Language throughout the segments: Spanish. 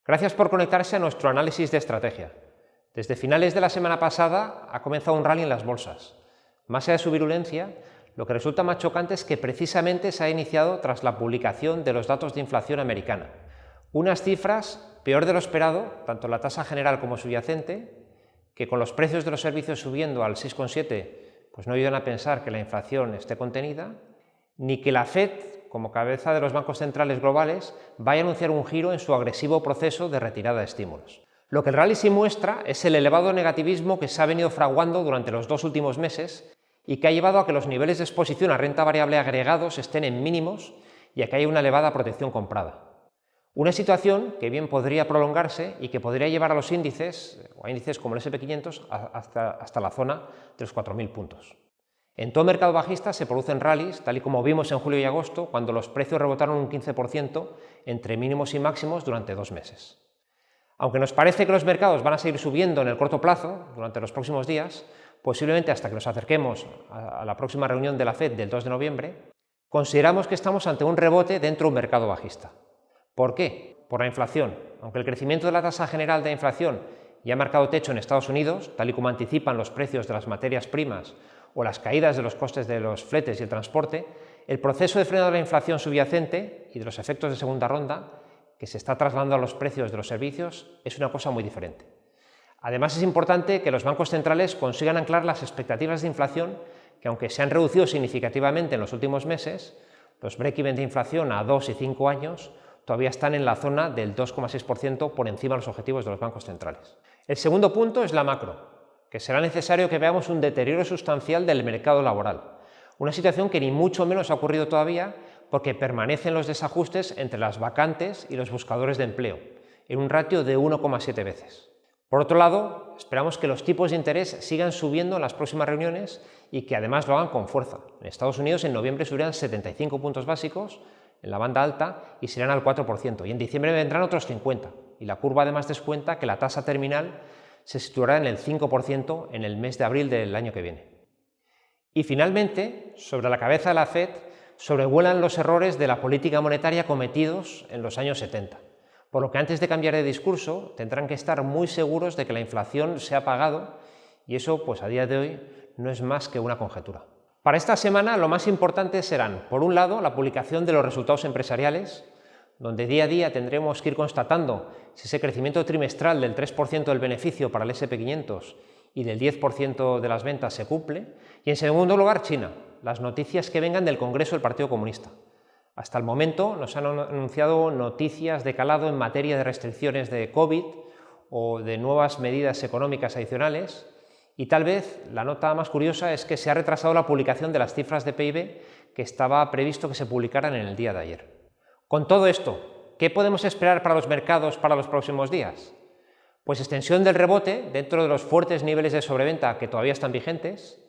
Gracias por conectarse a nuestro análisis de estrategia. Desde finales de la semana pasada ha comenzado un rally en las bolsas. Más allá de su virulencia, lo que resulta más chocante es que precisamente se ha iniciado tras la publicación de los datos de inflación americana. Unas cifras peor de lo esperado, tanto la tasa general como subyacente, que con los precios de los servicios subiendo al 6,7, pues no ayudan a pensar que la inflación esté contenida, ni que la Fed, como cabeza de los bancos centrales globales, vaya a anunciar un giro en su agresivo proceso de retirada de estímulos. Lo que el rally sí muestra es el elevado negativismo que se ha venido fraguando durante los 2 últimos meses y que ha llevado a que los niveles de exposición a renta variable agregados estén en mínimos y a que haya una elevada protección comprada. Una situación que bien podría prolongarse y que podría llevar a los índices, o a índices como el S&P 500, hasta la zona de los 4.000 puntos. En todo mercado bajista se producen rallies, tal y como vimos en julio y agosto, cuando los precios rebotaron un 15% entre mínimos y máximos durante 2 meses. Aunque nos parece que los mercados van a seguir subiendo en el corto plazo, durante los próximos días, posiblemente hasta que nos acerquemos a la próxima reunión de la Fed del 2 de noviembre, consideramos que estamos ante un rebote dentro de un mercado bajista. ¿Por qué? Por la inflación. Aunque el crecimiento de la tasa general de inflación ya ha marcado techo en Estados Unidos, tal y como anticipan los precios de las materias primas o las caídas de los costes de los fletes y el transporte, el proceso de frenado de la inflación subyacente y de los efectos de segunda ronda, que se está trasladando a los precios de los servicios, es una cosa muy diferente. Además, es importante que los bancos centrales consigan anclar las expectativas de inflación, que aunque se han reducido significativamente en los últimos meses, los break-even de inflación a 2 y 5 años todavía están en la zona del 2,6% por encima de los objetivos de los bancos centrales. El segundo punto es la macro, que será necesario que veamos un deterioro sustancial del mercado laboral, una situación que ni mucho menos ha ocurrido todavía porque permanecen los desajustes entre las vacantes y los buscadores de empleo, en un ratio de 1,7 veces. Por otro lado, esperamos que los tipos de interés sigan subiendo en las próximas reuniones y que además lo hagan con fuerza. En Estados Unidos en noviembre subirán 75 puntos básicos en la banda alta y serán al 4%, y en diciembre vendrán otros 50, y la curva además descuenta que la tasa terminal se situará en el 5% en el mes de abril del año que viene. Y finalmente, sobre la cabeza de la Fed, sobrevuelan los errores de la política monetaria cometidos en los años 70, por lo que antes de cambiar de discurso tendrán que estar muy seguros de que la inflación se ha pagado, y eso pues a día de hoy no es más que una conjetura. Para esta semana lo más importante serán, por un lado, la publicación de los resultados empresariales, donde día a día tendremos que ir constatando si ese crecimiento trimestral del 3% del beneficio para el S&P 500 y del 10% de las ventas se cumple, y en segundo lugar China, las noticias que vengan del Congreso del Partido Comunista. Hasta el momento nos han anunciado noticias de calado en materia de restricciones de COVID o de nuevas medidas económicas adicionales, y tal vez la nota más curiosa es que se ha retrasado la publicación de las cifras de PIB que estaba previsto que se publicaran en el día de ayer. Con todo esto, ¿qué podemos esperar para los mercados para los próximos días? Pues extensión del rebote dentro de los fuertes niveles de sobreventa que todavía están vigentes,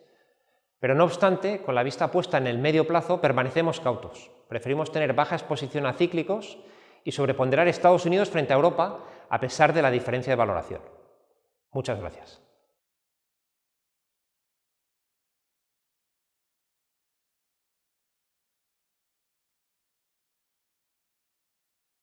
pero no obstante, con la vista puesta en el medio plazo, permanecemos cautos. Preferimos tener baja exposición a cíclicos y sobreponderar Estados Unidos frente a Europa a pesar de la diferencia de valoración. Muchas gracias.